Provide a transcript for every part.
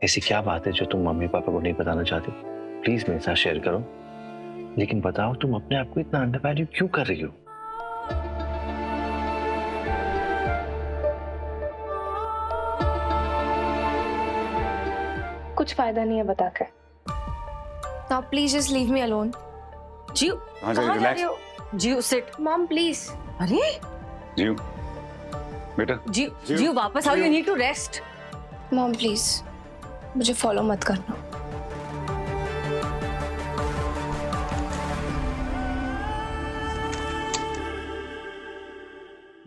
ऐसी क्या बात है जो तुम मम्मी पापा को नहीं बताना चाहती? प्लीज मेरे साथ शेयर करो। लेकिन बताओ, तुम अपने आप को इतना अंडर वैल्यू क्यों कर रही हो? कुछ फायदा नहीं है बता के। Now please just leave me alone. जीव हाँ जी, कहाँ जा relax. रही हो? जीव सिट। Mom please. अरे जीव बेटा, जीव जीव, जीव वापस आओ, Jeev. You need to rest. Mom please मुझे फॉलो मत करना।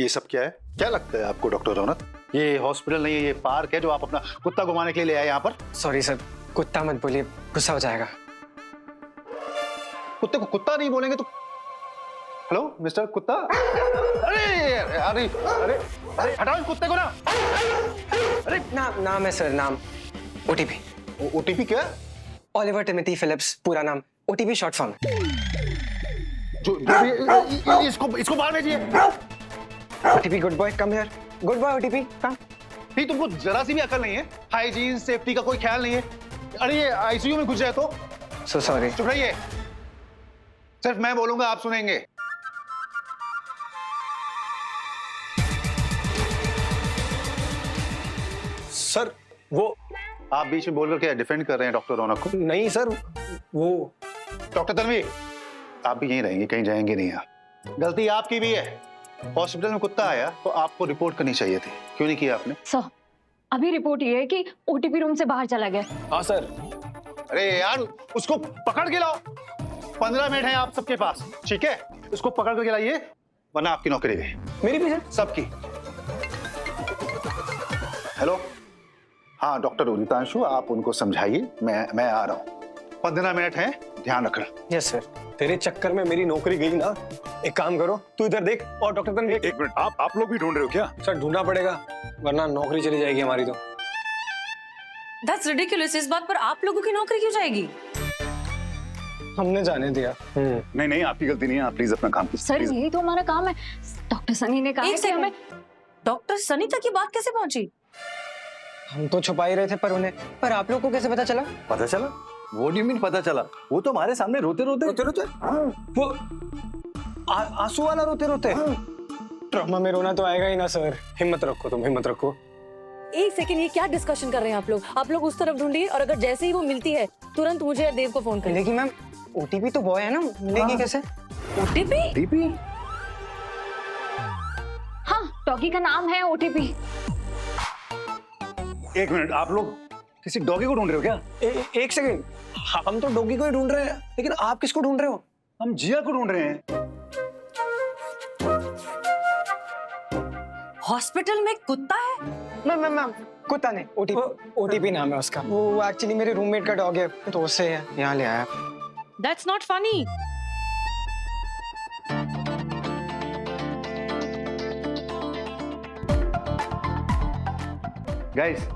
ये सब क्या है? क्या लगता है आपको डॉक्टर रौनक? ये हॉस्पिटल नहीं है, ये पार्क है जो आप अपना कुत्ता घुमाने के लिए ले आए यहाँ पर। सॉरी सर, कुत्ता मत बोलिए, गुस्सा हो जाएगा। कुत्ते को कुत्ता नहीं बोलेंगे तो? हेलो मिस्टर कुत्ता। अरे अरे अरे अरे हटाओ इस कुत्ते को ना। अरे नाम है सर, नाम ओटीपी। ओटीपी क्या? ओलिवर टिमोथी फिलिप्स, पूरा नाम। OTP short form. जो इसको बाहर भेजिए। OTP good boy, come here. Good boy OTP, come. नहीं, तुमको जरा सी भी अकल नहीं है। हाइजीन सेफ्टी का कोई ख्याल नहीं है। अरे ये आईसीयू में घुस जाए तो? So sorry. चुप रहिए, सिर्फ मैं बोलूंगा आप सुनेंगे। सर वो आप बीच में बोलकर क्या डिफेंड कर रहे हैं डॉक्टर रौनक को? नहीं सर, वो डॉक्टर तन्वी, आप भी यहीं रहेंगे, कहीं जाएंगे नहीं। आप गलती आपकी भी है। हॉस्पिटल में कुत्ता आया तो आपको रिपोर्ट करनी चाहिए थी, क्यों नहीं किया आपने? सर अभी रिपोर्ट ये है कि ओटीपी रूम से बाहर चला गया। हाँ सर। अरे यार उसको पकड़ के लाओ। 15 मिनट है आप सबके पास, ठीक है? उसको पकड़ कर लाइए वरना आपकी नौकरी गई। मेरी भी सर? सबकी। हेलो, हाँ डॉक्टर उदितांशु, आप उनको समझाइए, मैं आ रहा हूँ। 15 मिनट है, ध्यान रखना। Yes sir. तेरे चक्कर में मेरी नौकरी गई ना। एक काम करो, तू इधर देख और डॉक्टर तन्वी। एक मिनट, आप लोग भी ढूंढ रहे हो क्या? सर ढूंढना पड़ेगा वरना नौकरी चली जाएगी हमारी तो। That's ridiculous. इस बात पर आप लोगों की नौकरी क्यों जाएगी? हमने जाने दिया। नहीं नहीं, आपकी गलती नहीं है, आप प्लीज अपना काम कीजिए। Sir please. यही तो हमारा काम है। डॉक्टर सनी ने कहा एक है कि हमें। डॉक्टर सनी तक की बात कैसे पहुंची? हम तो छुपा ही रहे थे पर आप लोग को कैसे पता चला? पता चला? वो नहीं मीन पता चला, वो तो हमारे सामने रोते रोते वो आंसू वाला रोते रोते। ट्रॉमा में रोना तो आएगा ही ना सर। हिम्मत रखो, तुम हिम्मत रखो। एक सेकंड, ये क्या डिस्कशन कर रहे हैं आप लोग? आप लोग उस तरफ ढूंढिए और अगर जैसे ही वो मिलती है तुरंत मुझे या देव को फोन करें। लेकिन मैम ओटीपी तो बॉय है ना, मिलेगी कैसे? ओटीपी? टीपी? हाँ डॉगी का नाम है ओटीपी। एक मिनट, आप लोग किसी डॉगी को ढूंढ रहे हो क्या? एक सेकंड, हम तो डॉगी को ही ढूंढ रहे हैं, लेकिन आप किसको ढूंढ रहे हो? हम जिया को ढूंढ रहे हैं। हॉस्पिटल में कुत्ता है? मैम कुत्ता नहीं, ओटीपी नाम है उसका। वो एक्चुअली मेरे रूममेट का डॉग है तो उससे यहाँ ले आया। That's not funny. Guys,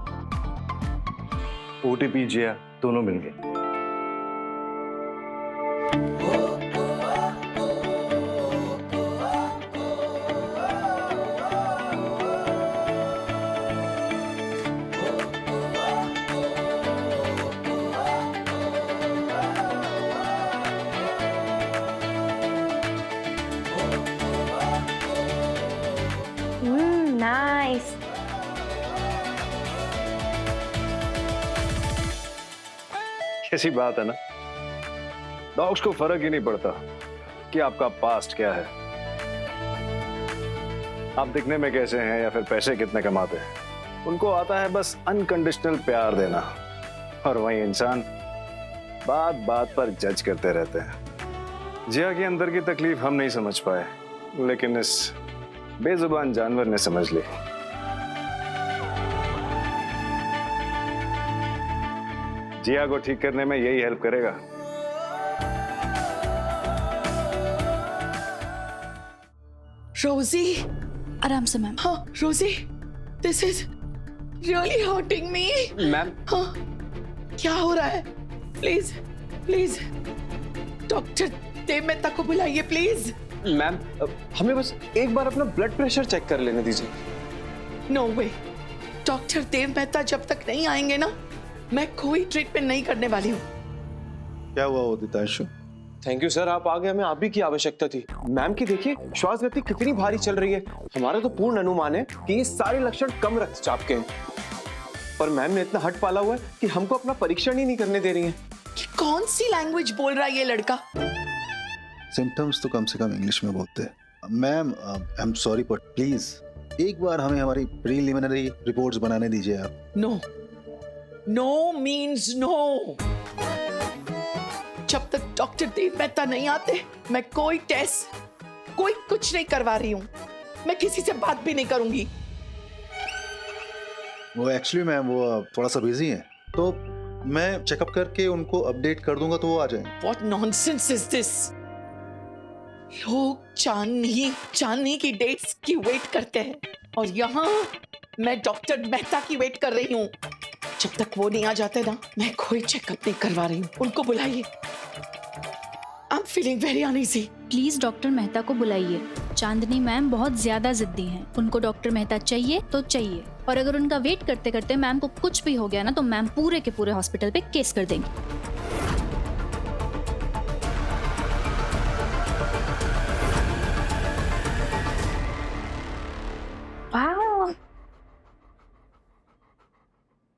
OTP Jiya दोनों मिल गए। नाइस। कैसी बात है ना, डॉग्स को फर्क ही नहीं पड़ता कि आपका पास्ट क्या है, आप दिखने में कैसे हैं या फिर पैसे कितने कमाते हैं। उनको आता है बस अनकंडीशनल प्यार देना, और वही इंसान बात बात पर जज करते रहते हैं। जिया के अंदर की तकलीफ हम नहीं समझ पाए, लेकिन इस बेजुबान जानवर ने समझ ली। जिया को ठीक करने में यही हेल्प करेगा। रोजी, आराम से मैम। हाँ रोजी, this is really hurting me. Ma'am हाँ क्या हो रहा है? Please please doctor Dev Mehta को बुलाइए प्लीज। मैम हमें बस एक बार अपना ब्लड प्रेशर चेक कर लेने दीजिए। नो वे, डॉक्टर देव मेहता जब तक नहीं आएंगे ना मैं कोई ट्रीटमेंट नहीं करने वाली हूँ। क्या हुआ उदितांशु? थैंक यू सर, आप आ गए, हमें आप भी की आवश्यकता थी। मैम की देखिए श्वास गति कितनी भारी चल रही है। हमारा तो पूर्ण अनुमान है कि ये सारे लक्षण कम रक्तचाप के हैं, पर मैम ने इतना हट पाला हुआ है कि हमको अपना परीक्षण ही नहीं करने दे रही हैं। कि कौन सी लैंग्वेज बोल रहा है ये लड़का? सिम्टम्स तो कम से कम इंग्लिश में बोलते हैं। Ma'am I am sorry but please एक बार हमें हमारी प्रीलिमिनरी रिपोर्ट्स बनाने दीजिए आप। No, no means no. जब तक डॉक्टर देव मेहता नहीं आते मैं कोई टेस्ट, कोई कुछ नहीं करवा रही हूँ। मैं किसी से बात भी नहीं करूंगी। वो एक्चुअली मैम वो थोड़ा सा बिजी है, तो मैं चेकअप करके उनको अपडेट कर दूंगा तो वो आ जाएंगे। What nonsense is this? लोग चांदनी की डेट्स की वेट करते हैं और यहाँ मैं डॉक्टर मेहता की वेट कर रही हूँ। जब तक वो नहीं आ जाते ना मैं कोई चेकअप नहीं करवा रही हूँ। उनको बुलाइए। I am feeling very uneasy. Please doctor Mehta को बुलाइए। चांदनी मैम बहुत ज्यादा जिद्दी हैं। उनको डॉक्टर मेहता चाहिए तो चाहिए, और अगर उनका वेट करते करते मैम को कुछ भी हो गया ना तो मैम पूरे के पूरे हॉस्पिटल पे केस कर देंगी।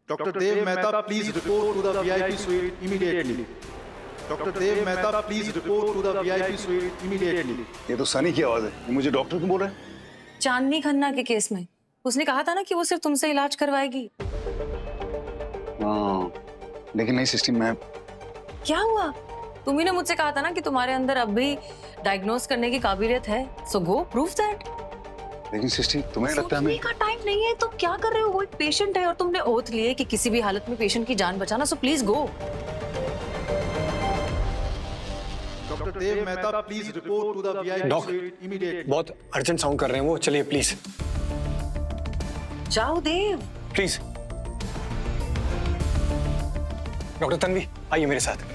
Doctor Dev Mehta please report to the VIP suite immediately. Doctor Dev Mehta please report to the VIP suite immediately. ये तो सनी की आवाज है। ये मुझे डॉक्टर क्यों बोल रहे हैं? चांदनी खन्ना के केस में उसने कहा था ना कि वो सिर्फ तुमसे इलाज करवाएगी। हाँ, लेकिन नहीं सिस्टम में। क्या हुआ? तुम्ही ने मुझसे कहा था ना कि तुम्हारे अंदर अब भी डायग्नोस करने की काबिलियत है। सो गो प्रूव दैट। लेकिन सिस्टम तुम्हें लगता है हमें का टाइम नहीं है तो क्या कर रहे हो? वो एक पेशेंट है और तुमने ओथ लिए कि किसी भी हालत में पेशेंट की जान बचाना। So please go. Doctor Dev Mehta please report to the VIP doc, suite immediately. बहुत अर्जेंट साउंड कर रहे हैं वो, चलिए प्लीज। जाओ देव। प्लीज डॉक्टर तन्वी आइए मेरे साथ।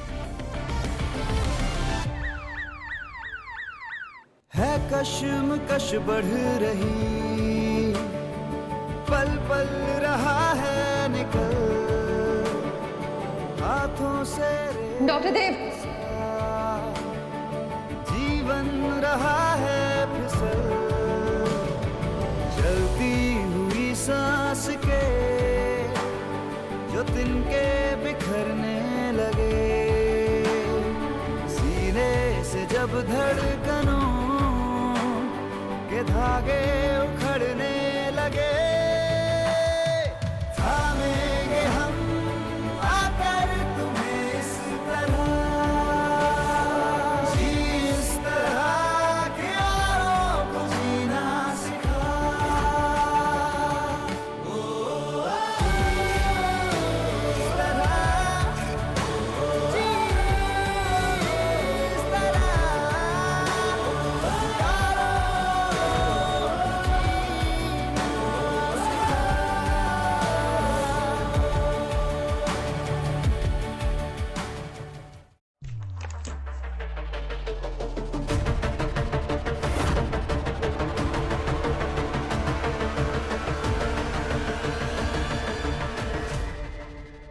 है कश्मकश बढ़ रही, पल पल रहा है निकल हाथों से। डॉक्टर देव। जीवन रहा है फिसल, चलती हुई सांस के जो तिनके बिखरने लगे, सीने से जब धड़कनों के धागे उखड़ने लगे, थामेंगे हम आकर तुम्हें इस तरह, जिस तरह के यारों को जीना सिखा। इस तरह, जिस तरह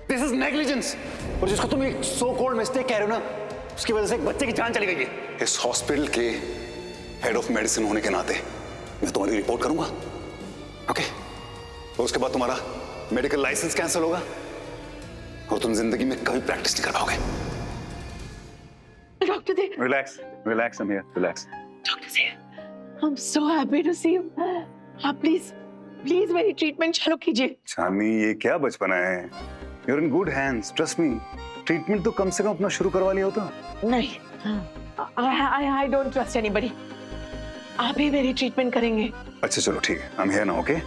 दिस इज नेग्लिजेंस। और जिसको तुम एक सो कॉल्ड मिस्टेक कह रहे हो ना, उसकी वजह से एक बच्चे की जान चली गई है। इस हॉस्पिटल के हेड ऑफ मेडिसिन होने के नाते मैं तुम्हारी रिपोर्ट करूंगा, ओके? और उसके बाद तुम्हारा मेडिकल लाइसेंस कैंसिल होगा और तुम जिंदगी में कभी प्रैक्टिस नहीं कर पाओगे। Doctor Dev. Relax, relax, I'm here, relax. Doctor Dev, I am so happy to see you. आप प्लीज प्लीज मेरी ट्रीटमेंट चालू कीजिए। चांदनी, ये क्या बचपना है? You're in good hands, trust me. Treatment तो कम से कम अपना शुरू करवा लिया होता। नहीं, I don't trust anybody. आप ही मेरी ट्रीटमेंट करेंगे। अच्छा चलो ठीक है, I'm here now, okay?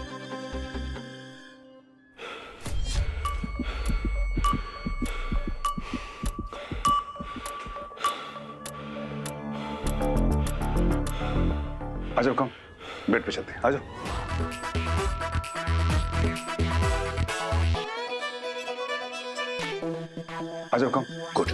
आ जाओ, कम बेड पे चलते हैं, आ जाओ। आ जाओ, come, good.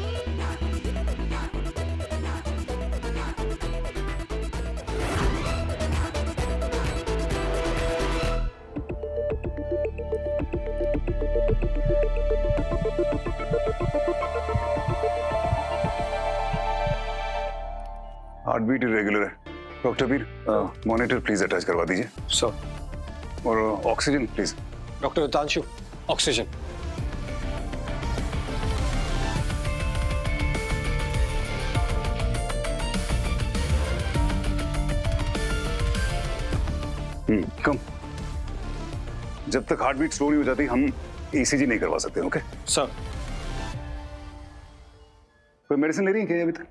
Heart beat irregular है। Doctor Veer, monitor please attach करवा दीजिए। सर। और oxygen please. Doctor Hitanshu, oxygen. Come. जब तक हार्ट बीट स्लो नहीं हो जाती हम ईसीजी नहीं करवा सकते। Okay sir. कोई मेडिसिन ले रही है क्या अभी तक?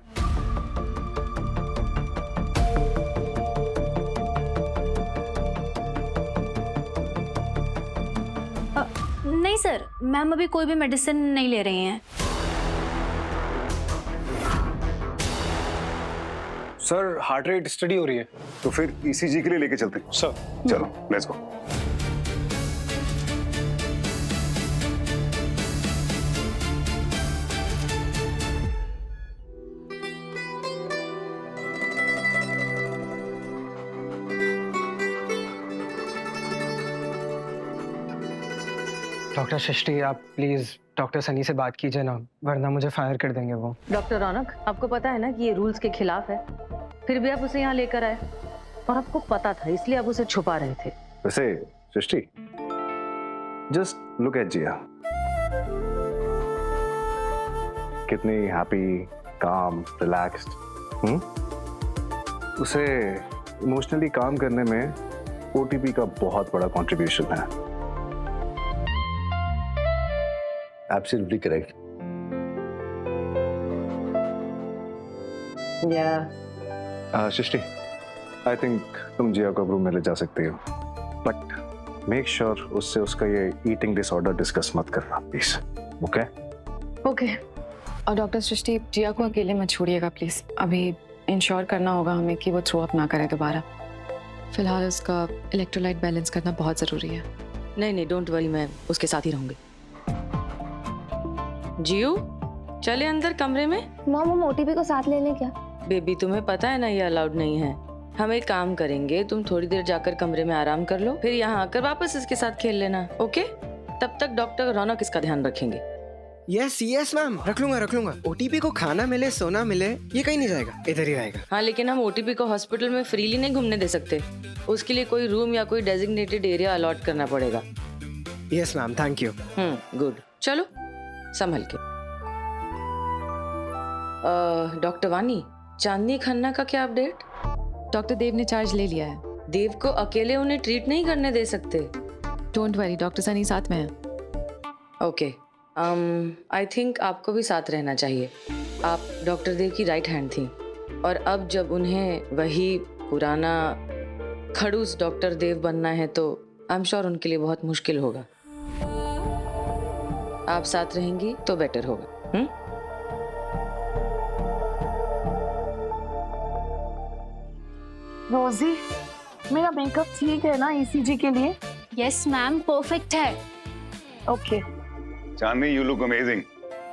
नहीं सर, मैम अभी कोई भी मेडिसिन नहीं ले रही हैं। सर हार्ट रेट स्टडी हो रही है। तो फिर ईसीजी के लिए लेके चलते हैं। सर। चलो लेट्स गो। डॉक्टर सृष्टि, आप प्लीज डॉक्टर सनी से बात कीजिए ना, वरना मुझे फायर कर देंगे वो। डॉक्टर रौनक, आपको पता है ना कि ये रूल्स के खिलाफ है, फिर भी आप उसे यहाँ लेकर आए और आपको पता था इसलिए आप उसे छुपा रहे थे। वैसे सृष्टि, जस्ट लुक एट जिया, कितनी हैप्पी, काम, रिलैक्स्ड। उसे इमोशनली काम करने में ओटीपी का बहुत बड़ा कंट्रीब्यूशन है। Absolutely correct. Srishti, I think तुम जिया को रूम में ले जा सकती हो, बट मेक श्योर उससे उसका ये ईटिंग डिसऑर्डर डिस्कस मत करना प्लीज। Okay okay. और डॉक्टर सृष्टि, जिया को अकेले मत छोड़िएगा प्लीज। अभी इंश्योर करना होगा हमें कि वो थ्रो अप ना करे दोबारा। फिलहाल उसका इलेक्ट्रोलाइट बैलेंस करना बहुत ज़रूरी है। नहीं नहीं, डोंट वरी, मैं उसके साथ ही रहूंगी। जियो, चले अंदर कमरे में। मॉम, हम ओटीपी को साथ ले लें क्या? बेबी, तुम्हें पता है ना ये अलाउड नहीं है। हम एक काम करेंगे, तुम थोड़ी देर जाकर कमरे में आराम कर लो, फिर यहाँ आकर वापस इसके साथ खेल लेना। ओके? तब तक डॉक्टर रौनक इसका ध्यान रखेंगे। यस मैम, रख लूंगा। ओटीपी को खाना मिले, सोना मिले, ये कहीं नहीं जाएगा, इधर ही रहेगा। हाँ, लेकिन हम ओटीपी को हॉस्पिटल में फ्रीली नहीं घूमने दे सकते। उसके लिए कोई रूम या कोई डेजिग्नेटेड एरिया अलॉट करना पड़ेगा। Yes ma'am, thank you. Good. चलो संभल के। डॉक्टर वानी, चांदनी खन्ना का क्या अपडेट? डॉक्टर देव ने चार्ज ले लिया है। देव को अकेले उन्हें ट्रीट नहीं करने दे सकते। डोंट वरी, डॉक्टर सनी साथ में है। ओके, आई थिंक आपको भी साथ रहना चाहिए। आप डॉक्टर देव की राइट हैंड थी, और अब जब उन्हें वही पुराना खड़ूस डॉक्टर देव बनना है तो आई एम श्योर उनके लिए बहुत मुश्किल होगा। आप साथ रहेंगी तो बेटर होगा। रोजी, मेरा मेकअप ठीक है ना ईसीजी के लिए? यस मैम, परफेक्ट है। Okay. Chandni, you look amazing.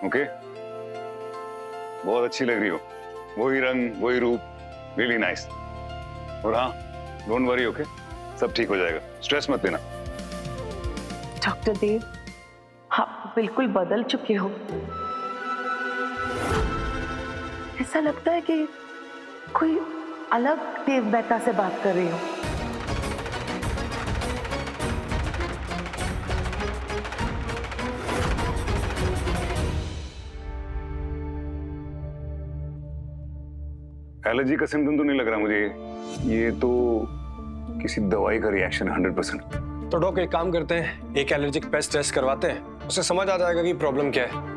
Okay, बहुत अच्छी लग रही हो। वही रंग, वही रूप, रियली नाइस। और हाँ, डोंट वरी, ओके, सब ठीक हो जाएगा, स्ट्रेस मत लेना। डॉक्टर देव, आप बिल्कुल बदल चुके हो। ऐसा लगता है कि कोई अलग देव मेहता से बात कर रही हो। एलर्जी का सिम्टम तो नहीं लग रहा मुझे, ये तो किसी दवाई का रिएक्शन 100%। तो डॉक्टर एक काम करते हैं, एक एलर्जिक पेस्ट टेस्ट करवाते हैं, उससे समझ आ जाएगा कि प्रॉब्लम क्या है।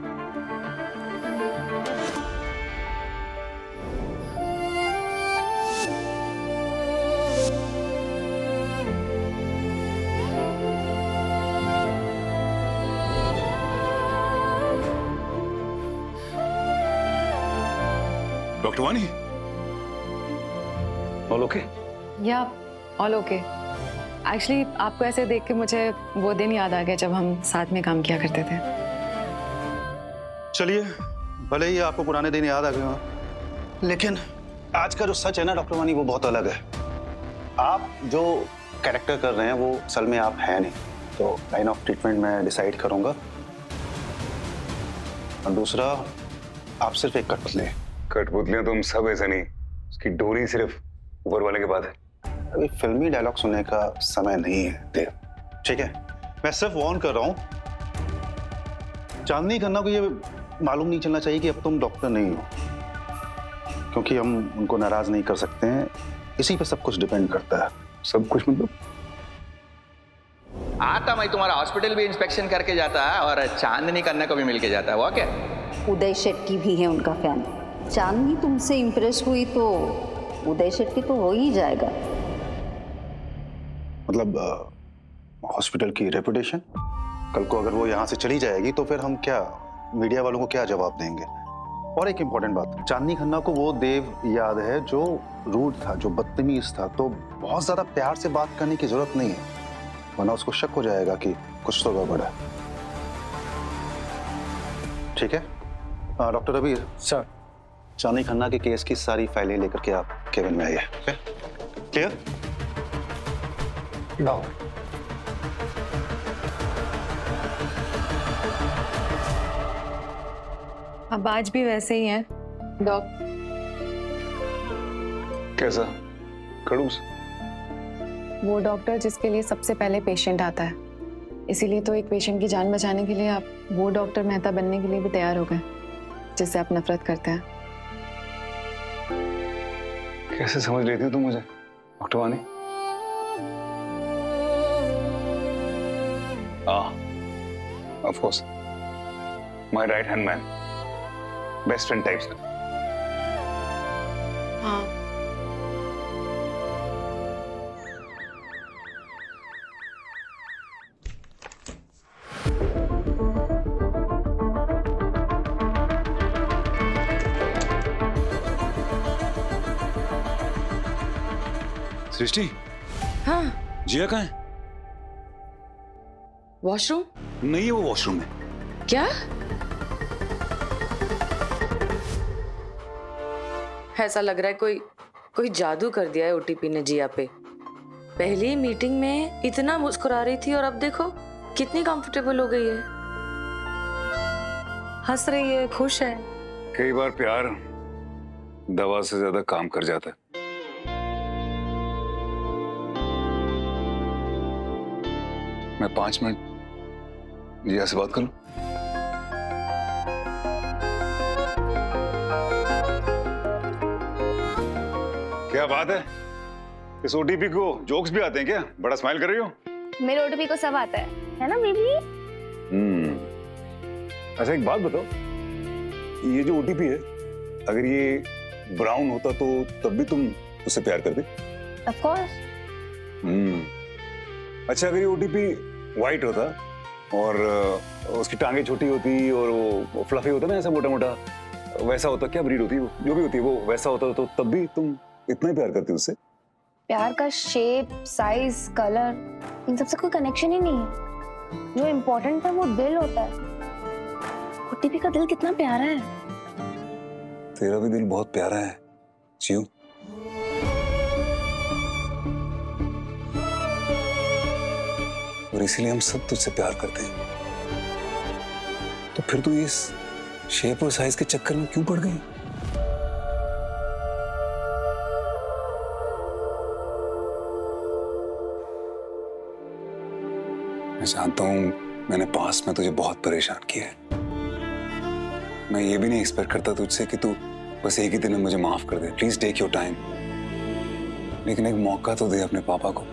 डॉक्टर वानी, ऑल ओके? या ऑल ओके। एक्चुअली आपको ऐसे देख के मुझे वो दिन याद आ गया जब हम साथ में काम किया करते थे। चलिए, भले ही आपको पुराने दिन याद आ गए हों, लेकिन आज का जो सच है ना डॉक्टर वानी, वो बहुत अलग है। आप जो कैरेक्टर कर रहे हैं वो असल में आप हैं नहीं। तो लाइन ऑफ ट्रीटमेंट मैं डिसाइड करूंगा। और दूसरा, आप सिर्फ एक कठपुतली हैं। कठपुतलियां तुम सब ऐसे नहीं, उसकी डोरी सिर्फ ऊपर वाले के बाद है। अभी फिल्मी डायलॉग सुनने का समय नहीं है देव, ठीक है? मैं सिर्फ वार्न कर रहा हूँ, चांदनी खन्ना को ये मालूम नहीं चलना चाहिए कि अब तुम डॉक्टर नहीं हो, क्योंकि हम उनको नाराज नहीं कर सकते हैं। इसी पे सब कुछ डिपेंड करता है। सब कुछ मतलब? आता मैं तुम्हारा हॉस्पिटल भी इंस्पेक्शन करके जाता है और चांदनी करने को भी मिल के जाता है। वो क्या? उदय शेट्टी भी है उनका फैन। चांदनी तुमसे इम्प्रेस हुई तो उदय शेट्टी तो हो ही जाएगा। मतलब हॉस्पिटल की रेपुटेशन, कल को अगर वो यहाँ से चली जाएगी तो फिर हम क्या, मीडिया वालों को क्या जवाब देंगे? और एक इम्पोर्टेंट बात, चांदनी खन्ना को वो देव याद है जो रूड था, जो बदतमीज था, तो बहुत ज्यादा प्यार से बात करने की जरूरत नहीं है, वरना उसको शक हो जाएगा कि कुछ तो गड़बड़ है। ठीक है डॉक्टर रबीर सर, चांदनी खन्ना के केस की सारी फाइलें लेकर के आप केबिन में आइए। क्लियर? अब आज भी वैसे ही है डॉक। कैसा? खड़ूस? वो डॉक्टर जिसके लिए सबसे पहले पेशेंट आता है, इसीलिए तो एक पेशेंट की जान बचाने के लिए आप वो डॉक्टर मेहता बनने के लिए भी तैयार हो गए जिससे आप नफरत करते हैं। कैसे समझ लेती हो तुम मुझे डॉक्टर वानी? Of course, my right hand man, best friend types. हाँ, सृष्टि, हाँ जिया कहाँ है? वॉशरूम? नहीं है वो वॉशरूम में। क्या? ऐसा लग रहा है कोई जादू कर दिया है ओटीपी ने जिया पे। पहली मीटिंग में इतना मुस्कुरा रही थी और अब देखो कितनी कंफर्टेबल हो गई है, हंस रही है, खुश है। कई बार प्यार दवा से ज्यादा काम कर जाता है। मैं 5 मिनट जिया से बात करूं? क्या बात है, इस ओटीपी को जोक्स भी आते हैं क्या? बड़ा स्माइल कर रही हो। मेरे ओटीपी को सब आता है ना बेबी? अच्छा एक बात बताओ, ये जो ओटीपी है, अगर ये ब्राउन होता तो तब भी तुम उससे प्यार करते? Of course. अच्छा अगर ये ओटीपी व्हाइट होता और उसकी टांगे छोटी होती और वो फ्लफी होता ना, ऐसा मोटा मोटा, वैसा होता, क्या ब्रीड होती वो, जो भी होती है वो वैसा होता तो तब भी तुम इतना ही प्यार करती उससे? प्यार का शेप, साइज, कलर, इन सबसे कोई कनेक्शन ही नहीं है। जो इम्पोर्टेंट है वो दिल होता है। ओटीपी का दिल कितना प्यारा है। तेरा भी दिल बहुत प्यारा है चियो। और इसीलिए हम सब तुझसे प्यार करते हैं। तो फिर तू इस शेप और साइज के चक्कर में क्यों पड़ गई? मैं जानता हूं मैंने पास्ट में तुझे बहुत परेशान किया है। मैं ये भी नहीं एक्सपेक्ट करता तुझसे कि तू बस एक ही दिन में मुझे माफ कर दे। प्लीज टेक योर टाइम, लेकिन एक मौका तो दे अपने पापा को।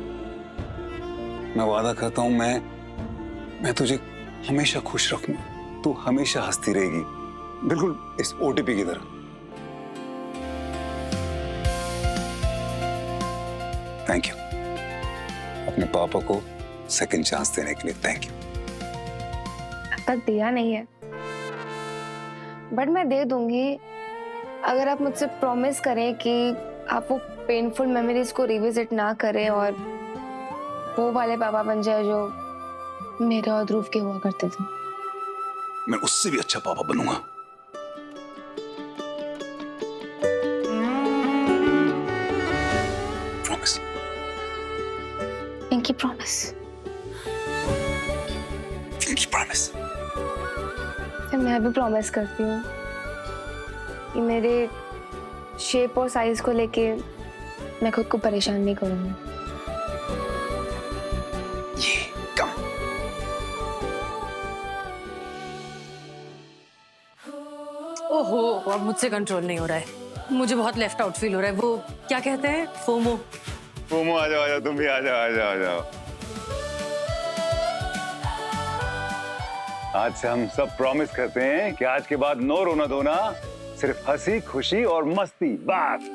मैं वादा करता हूं मैं तुझे हमेशा खुश रखूंगा। तू हमेशा हंसती रहेगी, बिल्कुल इस ओटीपी की तरह। थैंक यू अपने पापा को सेकंड चांस देने के लिए। Thank you. अब तक दिया नहीं है, बट मैं दे दूंगी अगर आप मुझसे प्रॉमिस करें कि आप वो पेनफुल मेमोरीज को रिविजिट ना करें और वो वाले पापा बन जाए जो मेरे और ध्रुव के हुआ करते थे। मैं उससे भी अच्छा पापा बनूंगा। Promise. Pinky promise. Pinky promise. फिर मैं भी प्रॉमिस करती हूँ कि मेरे शेप और साइज को लेके मैं खुद को परेशान नहीं करूंगी। ओहो, अब मुझसे कंट्रोल नहीं हो रहा है। मुझे बहुत लेफ्ट आउट फील हो रहा है। वो क्या कहते हैं, फोमो। फोमो, आ जाओ तुम भी आ जाओ। आज से हम सब प्रॉमिस करते हैं कि आज के बाद नो रोना धोना, सिर्फ हंसी खुशी और मस्ती बस।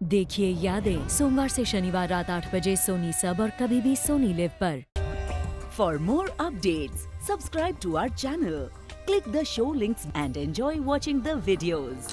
देखिए यादें सोमवार से शनिवार रात 8 बजे सोनी सब और कभी भी सोनी लिव पर। For more updates, subscribe to our channel, click the show links and enjoy watching the videos.